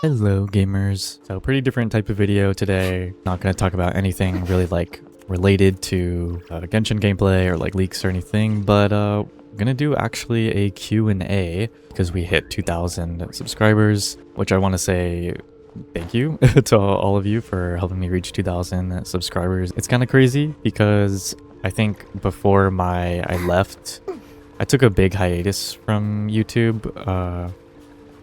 Hello gamers. So pretty different type of video today. Not going to talk about anything really like related to Genshin gameplay or like leaks or anything, but gonna do actually a Q&A because we hit 2,000 subscribers, which I want to say thank you to all of you for helping me reach 2,000 subscribers. It's kind of crazy because I think before I left, I took a big hiatus from YouTube.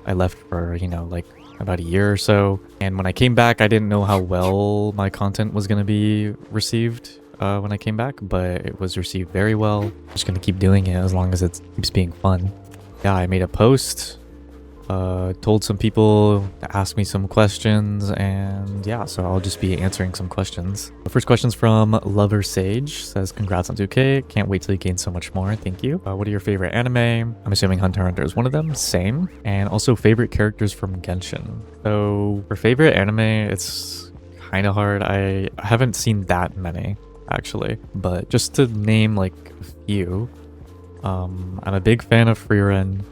I left for, like about a year or so. And when I came back, I didn't know how well my content was going to be received when I came back, but it was received very well. I'm just going to keep doing it as long as it keeps being fun. Yeah, I made a post, told some people to ask me some questions, and yeah, so I'll just be answering some questions. The first question's from Lover Sage, says congrats on 2K, can't wait till you gain so much more, thank you. What are your favorite anime? I'm assuming Hunter x Hunter is one of them, same. And also favorite characters from Genshin. So for favorite anime, it's kind of hard. I haven't seen that many actually, but just to name like a few, I'm a big fan of Frieren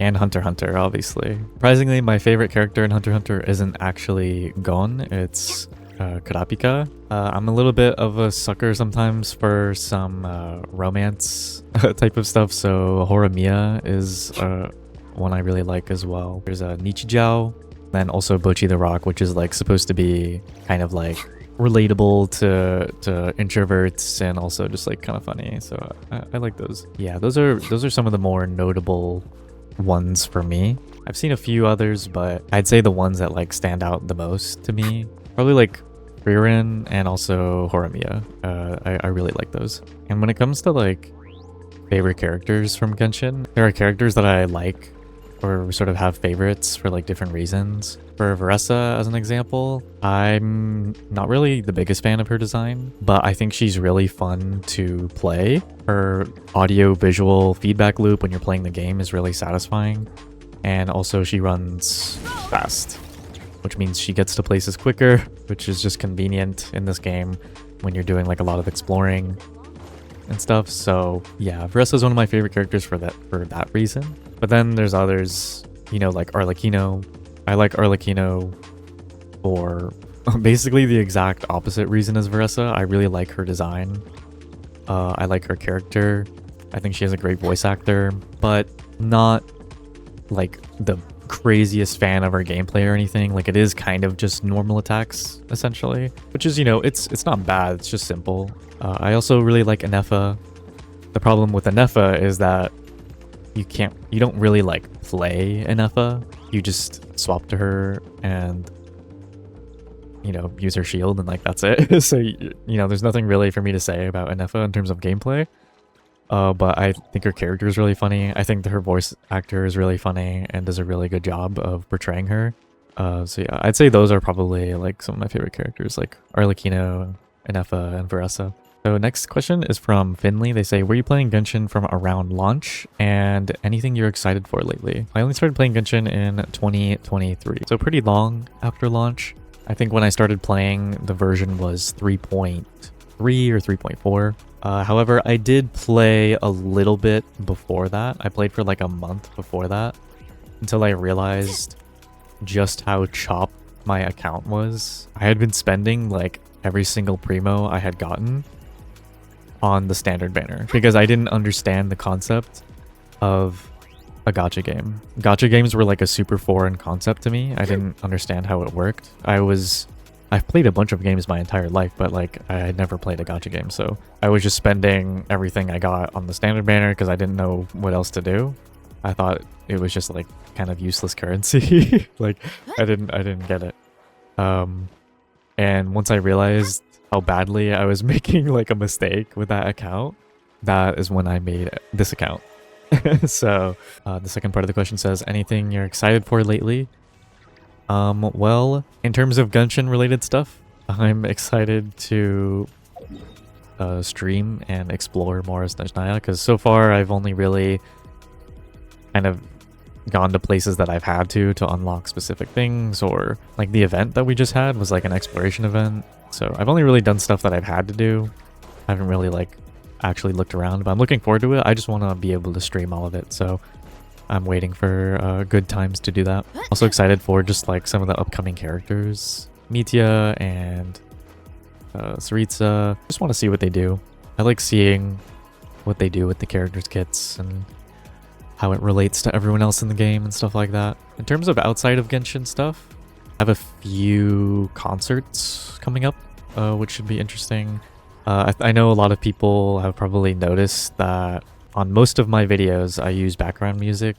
and Hunter x Hunter, obviously. Surprisingly, my favorite character in Hunter x Hunter isn't actually Gon, it's Kurapika. I'm a little bit of a sucker sometimes for some romance type of stuff, so Horimiya is one I really like as well. There's a Nichijou, then also Bocchi the Rock, which is like supposed to be kind of like relatable to introverts and also just like kind of funny, so I like those. Yeah, those are some of the more notable ones for me. I've seen a few others, but I'd say the ones that like stand out the most to me probably like Frieren and also Horimiya. I really like those. And when it comes to like favorite characters from Genshin, there are characters that I like or sort of have favorites for like different reasons. For Veressa, as an example, I'm not really the biggest fan of her design, but I think she's really fun to play. Her audio-visual feedback loop when you're playing the game is really satisfying. And also she runs fast, which means she gets to places quicker, which is just convenient in this game when you're doing like a lot of exploring and stuff. So yeah, Veressa is one of my favorite characters for that reason. But then there's others, like Arlecchino. I like Arlecchino for basically the exact opposite reason as Veressa. I really like her design. I like her character. I think she has a great voice actor, but not like the craziest fan of her gameplay or anything. Like, it is kind of just normal attacks essentially, which is, it's not bad. It's just simple. I also really like Anefa. The problem with Anefa is that you don't really like play Anefa. You just swap to her and use her shield, and like that's it. So there's nothing really for me to say about Anefa in terms of gameplay. But I think her character is really funny. I think that her voice actor is really funny and does a really good job of portraying her. So yeah, I'd say those are probably like some of my favorite characters, like Arlecchino, Anefa, and Veressa. So next question is from Finley. They say, were you playing Genshin from around launch and anything you're excited for lately? I only started playing Genshin in 2023, so pretty long after launch. I think when I started playing, the version was 3.3 or 3.4. However, I did play a little bit before that. I played for like a month before that until I realized just how chopped my account was. I had been spending like every single primo I had gotten on the standard banner because I didn't understand the concept of a gacha game. Gacha games were like a super foreign concept to me. I didn't understand how it worked. I've played a bunch of games my entire life, but like I had never played a gacha game, so I was just spending everything I got on the standard banner because I didn't know what else to do. I thought it was just like kind of useless currency. Like I didn't get it. And once I realized how badly I was making like a mistake with that account, that is when I made this account. So the second part of the question says, anything you're excited for lately? Well, in terms of Genshin related stuff, I'm excited to stream and explore more as Snezhnaya, because so far I've only really kind of gone to places that I've had to unlock specific things, or like the event that we just had was like an exploration event. So I've only really done stuff that I've had to do. I haven't really like actually looked around, but I'm looking forward to it. I just want to be able to stream all of it. So I'm waiting for good times to do that. Also excited for just like some of the upcoming characters. Mitya and Saritsa. Just want to see what they do. I like seeing what they do with the characters kits and how it relates to everyone else in the game and stuff like that. In terms of outside of Genshin stuff, I have a few concerts coming up, which should be interesting. I know a lot of people have probably noticed that on most of my videos, I use background music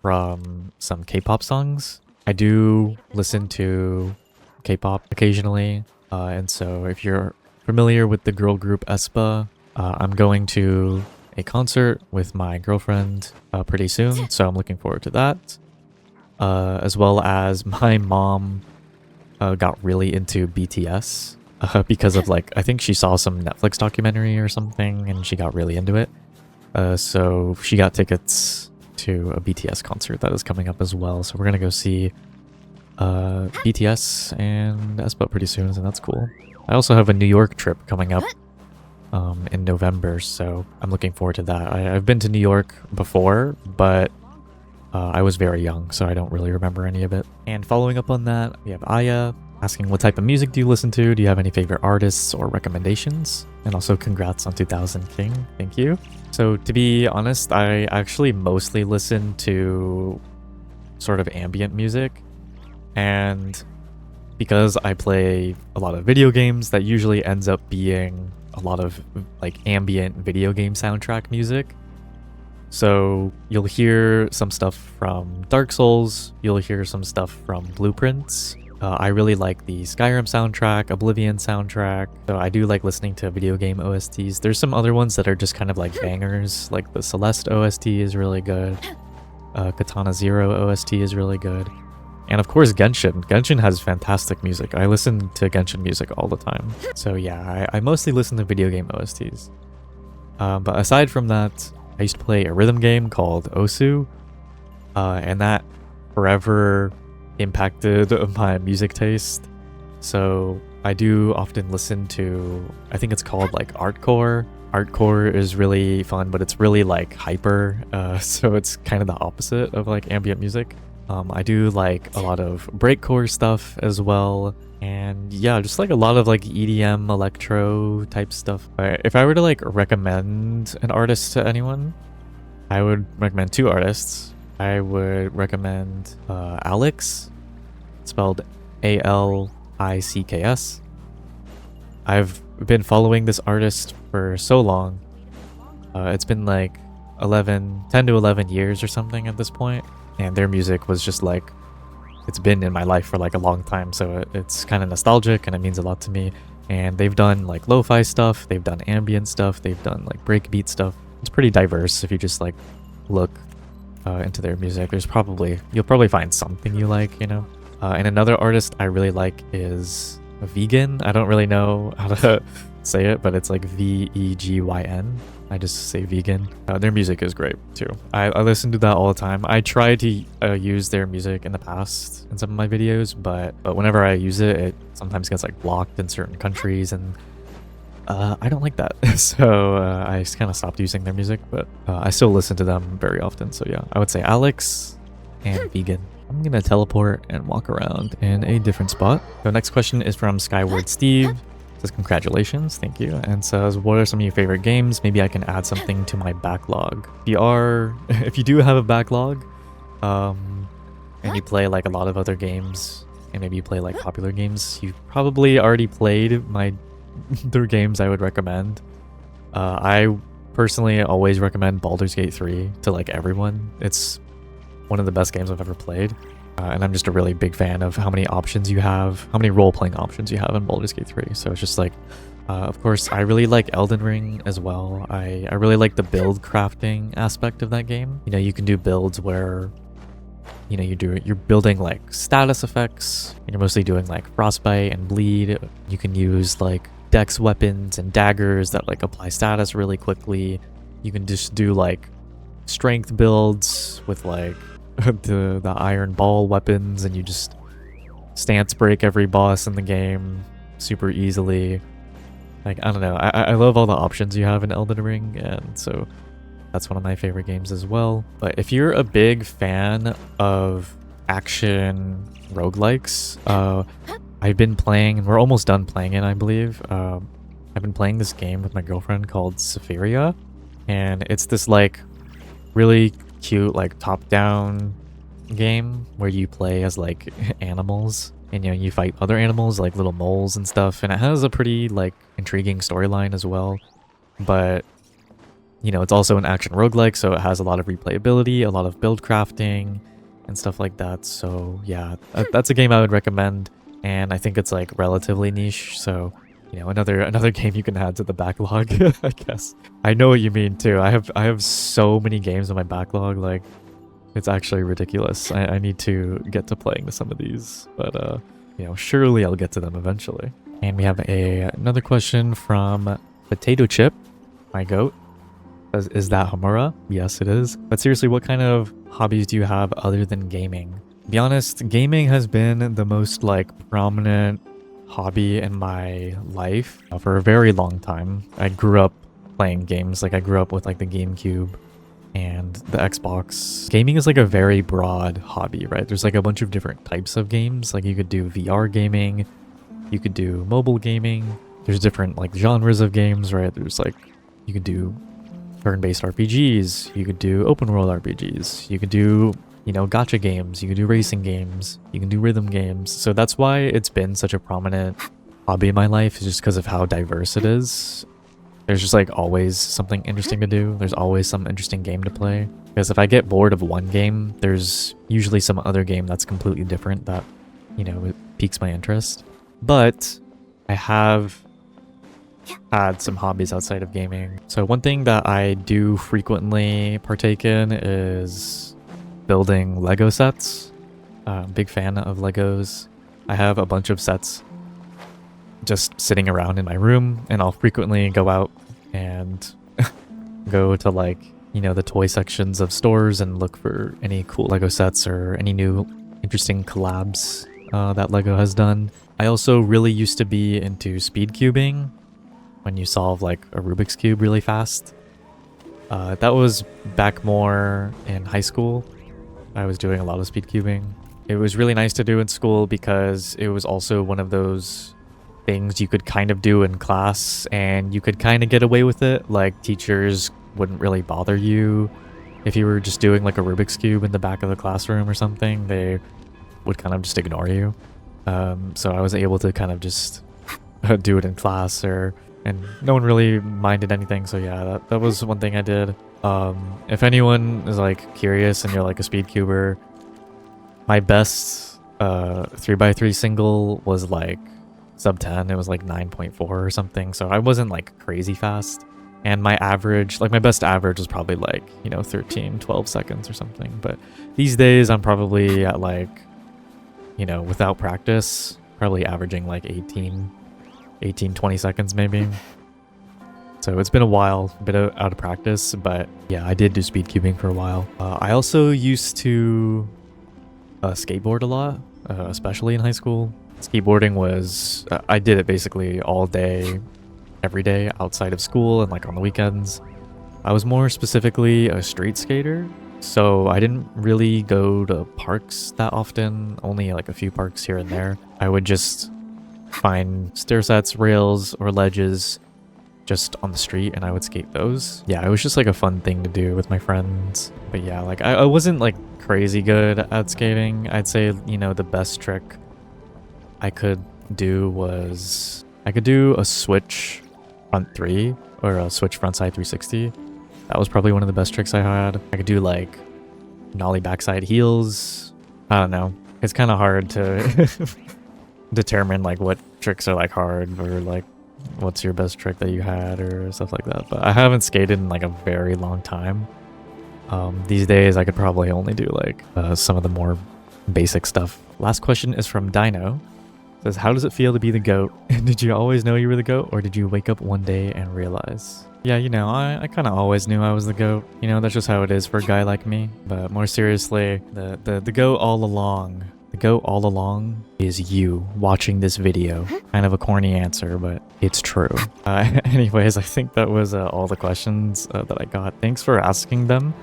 from some K-pop songs. I do listen to K-pop occasionally, and so if you're familiar with the girl group aespa, I'm going to a concert with my girlfriend pretty soon, so I'm looking forward to that. As well as my mom got really into BTS because of like, I think she saw some Netflix documentary or something and she got really into it. So she got tickets to a BTS concert that is coming up as well. So we're gonna go see BTS and aespa pretty soon, so that's cool. I also have a New York trip coming up in November, so I'm looking forward to that. I've been to New York before, but I was very young, so I don't really remember any of it. And following up on that, we have Aya asking, what type of music do you listen to? Do you have any favorite artists or recommendations? And also congrats on 2000 King. Thank you. So to be honest, I actually mostly listen to sort of ambient music. And because I play a lot of video games, that usually ends up being a lot of like ambient video game soundtrack music. So you'll hear some stuff from Dark Souls, you'll hear some stuff from Blueprints. I really like the Skyrim soundtrack, Oblivion soundtrack, so I do like listening to video game OSTs. There's some other ones that are just kind of like bangers, like the Celeste OST is really good, Katana Zero OST is really good, and of course Genshin. Genshin has fantastic music. I listen to Genshin music all the time. So yeah, I mostly listen to video game OSTs. But aside from that, I used to play a rhythm game called Osu, and that forever impacted my music taste. So I do often listen to, I think it's called like Artcore. Artcore is really fun, but it's really like hyper, so it's kind of the opposite of like ambient music. I do like a lot of breakcore stuff as well, and yeah, just like a lot of like EDM, electro type stuff. If I were to like recommend an artist to anyone, I would recommend two artists. I would recommend Alex, spelled A-L-I-C-K-S. I've been following this artist for so long. It's been like 10 to 11 years or something at this point, and their music was just like, it's been in my life for like a long time, so it's kind of nostalgic and it means a lot to me. And they've done like lo-fi stuff, they've done ambient stuff, they've done like breakbeat stuff. It's pretty diverse if you just like look into their music. You'll probably find something you like, you know. And another artist I really like is Vegan. I don't really know how to say it, but it's like V-E-G-Y-N. I just say Vegan. Their music is great too. I listen to that all the time. I try to use their music in the past in some of my videos, but whenever I use it, it sometimes gets like blocked in certain countries, and I don't like that. So I just kind of stopped using their music, but I still listen to them very often. So yeah, I would say Alex and Vegan. I'm gonna teleport and walk around in a different spot. The next question is from Skyward Steve. Says congratulations, thank you, and says, what are some of your favorite games? Maybe I can add something to my backlog. If you do have a backlog, and you play like a lot of other games, and maybe you play like popular games, you've probably already played the games I would recommend. I personally always recommend Baldur's Gate 3 to like everyone. It's one of the best games I've ever played. And I'm just a really big fan of how many options you have, how many role-playing options you have in Baldur's Gate 3. So it's just like, of course, I really like Elden Ring as well. I really like the build crafting aspect of that game. You know, you can do builds where, you know, you're building like status effects. And you're mostly doing like frostbite and bleed. You can use like dex weapons and daggers that like apply status really quickly. You can just do like strength builds with like the iron ball weapons, and you just stance break every boss in the game super easily. Like, I don't know, I love all the options you have in Elden Ring, and so That's one of my favorite games as well. But if you're a big fan of action roguelikes, I've been playing, and we're almost done playing it, I believe. I've been playing this game with my girlfriend called Sephiria, and it's this like really cute like top-down game where you play as like animals, and you know, you fight other animals like little moles and stuff, and it has a pretty like intriguing storyline as well. But you know, it's also an action roguelike, so it has a lot of replayability, a lot of build crafting and stuff like that. So yeah, that's a game I would recommend, and I think it's like relatively niche, so you know, another game you can add to the backlog. I guess I know what you mean too. I have so many games in my backlog, like it's actually ridiculous. I need to get to playing some of these, but you know, surely I'll get to them eventually. And we have another question from Potato Chip, my goat. Is that Hamura? Yes, it is. But seriously, what kind of hobbies do you have other than gaming? To be honest, gaming has been the most like prominent hobby in my life for a very long time. I grew up playing games. Like I grew up with like the GameCube and the Xbox. Gaming is like a very broad hobby, right? There's like a bunch of different types of games. Like you could do VR gaming, you could do mobile gaming. There's different like genres of games, right? There's like, you could do turn-based RPGs, you could do open world RPGs, you could do, you know, gacha games, you can do racing games, you can do rhythm games. So that's why it's been such a prominent hobby in my life, is just because of how diverse it is. There's just like always something interesting to do. There's always some interesting game to play. Because if I get bored of one game, there's usually some other game that's completely different that, you know, it piques my interest. But I have had some hobbies outside of gaming. So one thing that I do frequently partake in is building Lego sets. Big fan of Legos. I have a bunch of sets just sitting around in my room, and I'll frequently go out and go to like, you know, the toy sections of stores and look for any cool Lego sets or any new interesting collabs that Lego has done. I also really used to be into speed cubing, when you solve like a Rubik's Cube really fast. That was back more in high school. I was doing a lot of speed cubing. It was really nice to do in school because it was also one of those things you could kind of do in class and you could kind of get away with it. Like teachers wouldn't really bother you if you were just doing like a Rubik's Cube in the back of the classroom or something. They would kind of just ignore you. So I was able to kind of just do it in class, and no one really minded anything. So yeah, that was one thing I did. If anyone is like curious and you're like a speed cuber, my best 3x3 single was like sub 10. It was like 9.4 or something, so I wasn't like crazy fast. And my average, like my best average was probably like, you know, 12 seconds or something. But these days I'm probably at like, you know, without practice, probably averaging like 20 seconds maybe. So it's been a while, a bit out of practice, but yeah, I did do speed cubing for a while. I also used to skateboard a lot, especially in high school. Skateboarding was, I did it basically all day, every day outside of school and like on the weekends. I was more specifically a street skater, so I didn't really go to parks that often, only like a few parks here and there. I would just find stair sets, rails, or ledges just on the street, and I would skate those. Yeah, it was just like a fun thing to do with my friends. But yeah, like I wasn't like crazy good at skating. I'd say, you know, the best trick I could do was I could do a switch front 3 or a switch front side 360. That was probably one of the best tricks I had. I could do like nollie backside heels. I don't know. It's kind of hard to determine like what tricks are like hard, or like what's your best trick that you had or stuff like that. But I haven't skated in like a very long time. These days I could probably only do like some of the more basic stuff. Last question is from Dino. It says, how does it feel to be the GOAT? Did you always know you were the GOAT, or did you wake up one day and realize? Yeah, you know, I kind of always knew I was the GOAT. You know, that's just how it is for a guy like me. But more seriously, the GOAT all along. The goat all along is you watching this video. Kind of a corny answer, but it's true. Anyways, I think that was all the questions that I got. Thanks for asking them.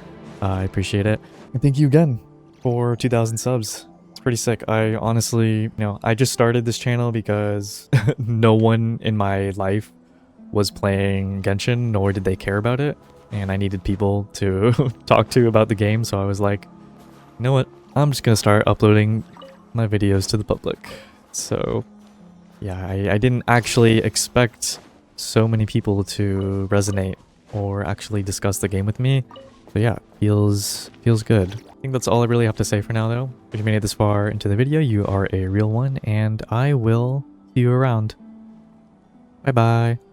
I appreciate it. And thank you again for 2,000 subs. It's pretty sick. I honestly, you know, I just started this channel because no one in my life was playing Genshin, nor did they care about it. And I needed people to talk to about the game, so I was like, you know what? I'm just gonna start uploading my videos to the public. So yeah, I didn't actually expect so many people to resonate or actually discuss the game with me. So yeah, feels good. I think that's all I really have to say for now though. If you made it this far into the video, you are a real one, and I will see you around. Bye bye.